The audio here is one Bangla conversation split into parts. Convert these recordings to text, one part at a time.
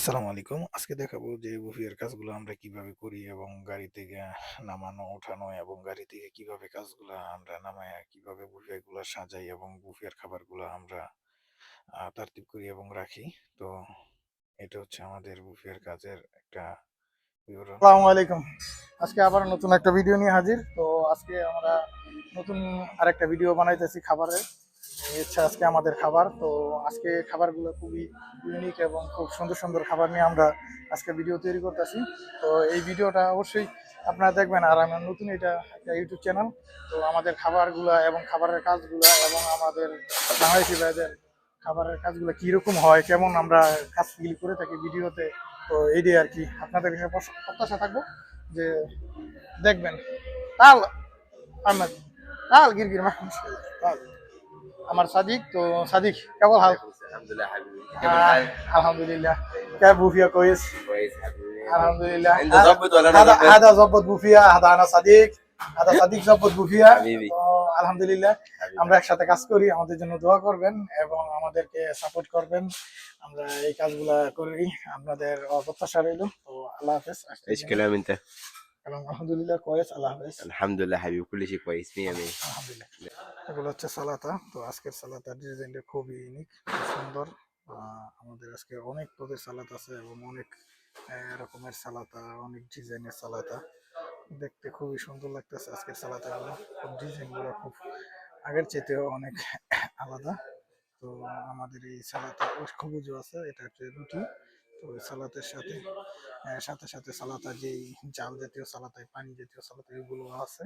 আসসালামু আলাইকুম। আজকে দেখাবো যে বুফিয়ার কাজগুলো আমরা কিভাবে করি এবং গাড়ি থেকে নামানো, ওঠানো এবং গাড়ি থেকে কিভাবে কাজগুলা আমরা নামায়া কিভাবে বুফিয়াগুলা সাজাই এবং বুফিয়ার খাবারগুলা আমরা তারতিব করি এবং রাখি। তো এটা হচ্ছে আমাদের বুফিয়ার কাজের একটা বিবরণ। আসসালামু আলাইকুম। আজকে আবার নতুন একটা ভিডিও নিয়ে হাজির। তো আজকে আমরা নতুন আরেকটা ভিডিও বানাইতেছি খাবারের। এই হচ্ছে আজকে আমাদের খাবার। তো আজকে খাবারগুলো খুবই ইউনিক এবং খুব সুন্দর সুন্দর খাবার নিয়ে আমরা আজকে ভিডিও তৈরি করতেছি। তো এই ভিডিওটা অবশ্যই আপনারা দেখবেন। আর আমার নতুন এটা একটা ইউটিউব চ্যানেল। তো আমাদের খাবারগুলা এবং খাবারের কাজগুলা এবং আমাদের বাংলাদেশি ভাইদের খাবারের কাজগুলো কিরকম হয়, কেমন আমরা কাজগুলি করে থাকি ভিডিওতে। তো এইটাই আর কি আপনাদের কাছে প্রত্যাশা থাকবো যে দেখবেন। তাল আহমেদ, তাল গিরগির মাহমুদ, তাল আমার সাদিক। তো সাদিক কেমন হাল؟ الحمد لله حبيبي، انت كيف الحال؟ الحمد لله. كيف بوفيا كويس؟ كويس حبيبي. الحمد لله. انت ظبط ولا انا هذا ظبط؟ هذا ظبط بوفيا، هذا انا صديق، هذا صديق ظبط بوفيا. حبيبي তো আলহামদুলিল্লাহ আমরা একসাথে কাজ করি। আমাদের জন্য দোয়া করবেন এবং আমাদেরকে সাপোর্ট করবেন। আমরা এই কাজগুলা করি, আপনাদের প্রত্যাশা রইল। তো আল্লাহ হাফেজ। ايش كلام انت؟ আলহামদুলিল্লাহ كويس. আল্লাহ হাফেজ। الحمد لله حبيبي، كل شيء كويس 100 100. আলহামদুলিল্লাহ। এগুলো হচ্ছে সালাতা। তো আজকের সালাতার ডিজাইনটা খুবই ইউনিক, খুব সুন্দর। আমাদের আজকে অনেক পদের সালাত আছে এবং অনেক রকমের সালাতা, অনেক ডিজাইনের সালাতা। দেখতে খুবই সুন্দর লাগতেছে আজকের সালাতাগুলো। খুব ডিজাইনগুলো খুব আগের চাইতেও অনেক আলাদা। তো আমাদের এই সালাতে সবুজও আছে, এটা হচ্ছে রুটি। তো ওই সালাতের সাথে সাথে সাথে সালাতা যেই জাল জাতীয় সালাতায় পানি জাতীয় সালাতা এগুলো আছে।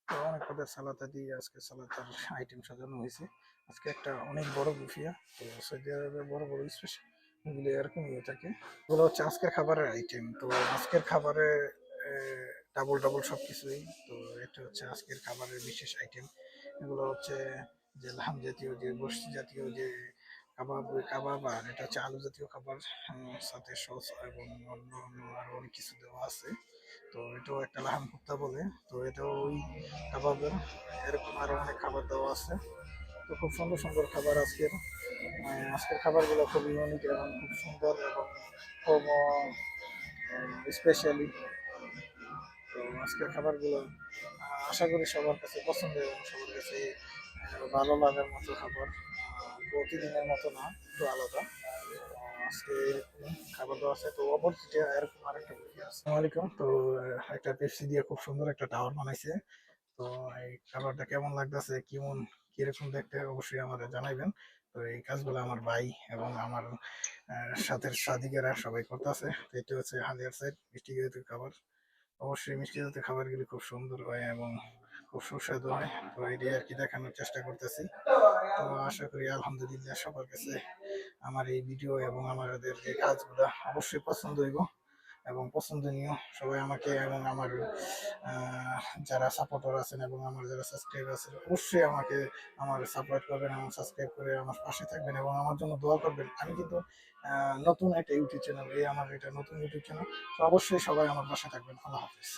তো অনেক পদের সালাতা দিয়ে আজকে সালাতার আইটেম সাজানো হয়েছে। আজকে একটা অনেক বড় বুফিয়া। তো সৌদি আরবে বড় বড় স্পেশাল এগুলো এরকম হয়ে থাকে। এগুলো হচ্ছে আজকের খাবারের আইটেম। তো আজকের খাবারে ডাবল ডাবল সব কিছুই। তো এটা হচ্ছে আজকের খাবারের বিশেষ আইটেম। এগুলো হচ্ছে যে লাম জাতীয়, যে গোশত জাতীয় যে কাবাব, ওই কাবাব। আর এটা হচ্ছে আলু জাতীয় খাবার, সাথে সস এবং অন্য অন্য আরো অনেক কিছু দেওয়া আছে। তো এটাও একটা লাহাম কুপ্তা বলে। তো এটাও ওই কাবাবের, এরকম আরো অনেক খাবার দেওয়া আছে। তো খুব সুন্দর সুন্দর খাবার আজকের। আজকের খাবারগুলো খুব ইউনিক এবং খুব সুন্দর এবং খুব স্পেশালি। তো আজকের খাবারগুলো আশা করি সবার কাছে পছন্দ এবং সবার কাছে ভালো লাগার মতো খাবার। প্রতিদিনের মতো না, একটু আলাদা। আজকে এরকম খাবার দাওয়া আছে। তো অপরদিকে এরকম আরেকটা বুফে আছে। আসসালামু আলাইকুম। তো একটা পেপসি দিয়ে খুব সুন্দর একটা টাওয়ার বানাইছে। তো এই খাবারটা কেমন লাগতেছে, কেমন কিরকম দেখতে অবশ্যই আমাদের জানাইবেন। তো এই কাজগুলো আমার ভাই এবং আমার সাথে সাদিকেরা সবাই করতেছে। তো এটা হচ্ছে হালিয়ার সাইড মিষ্টি জাতীয় খাবার। অবশ্যই মিষ্টি জাতীয় খাবারগুলি খুব সুন্দর হয় এবং খুব সুস্বাদু হয়। তো এটাই আর কি দেখানোর চেষ্টা করতেছি। তো আশা করি আলহামদুলিল্লাহ সবার কাছে আমার এই ভিডিও এবং আমাদের এই কাজগুলো অবশ্যই পছন্দ হইব এবং পছন্দনীয়। সবাই আমাকে এবং আমার যারা সাপোর্টার আছেন এবং আমার যারা সাবস্ক্রাইবার আছেন অবশ্যই আমাকে আমার সাপোর্ট করবেন এবং সাবস্ক্রাইব করে আমার পাশে থাকবেন এবং আমার জন্য দোয়া করবেন। আমি কিন্তু নতুন একটা ইউটিউব চ্যানেল, এই আমার এটা নতুন ইউটিউব চ্যানেল। তো অবশ্যই সবাই আমার পাশে থাকবেন। আল্লাহ হাফিজ।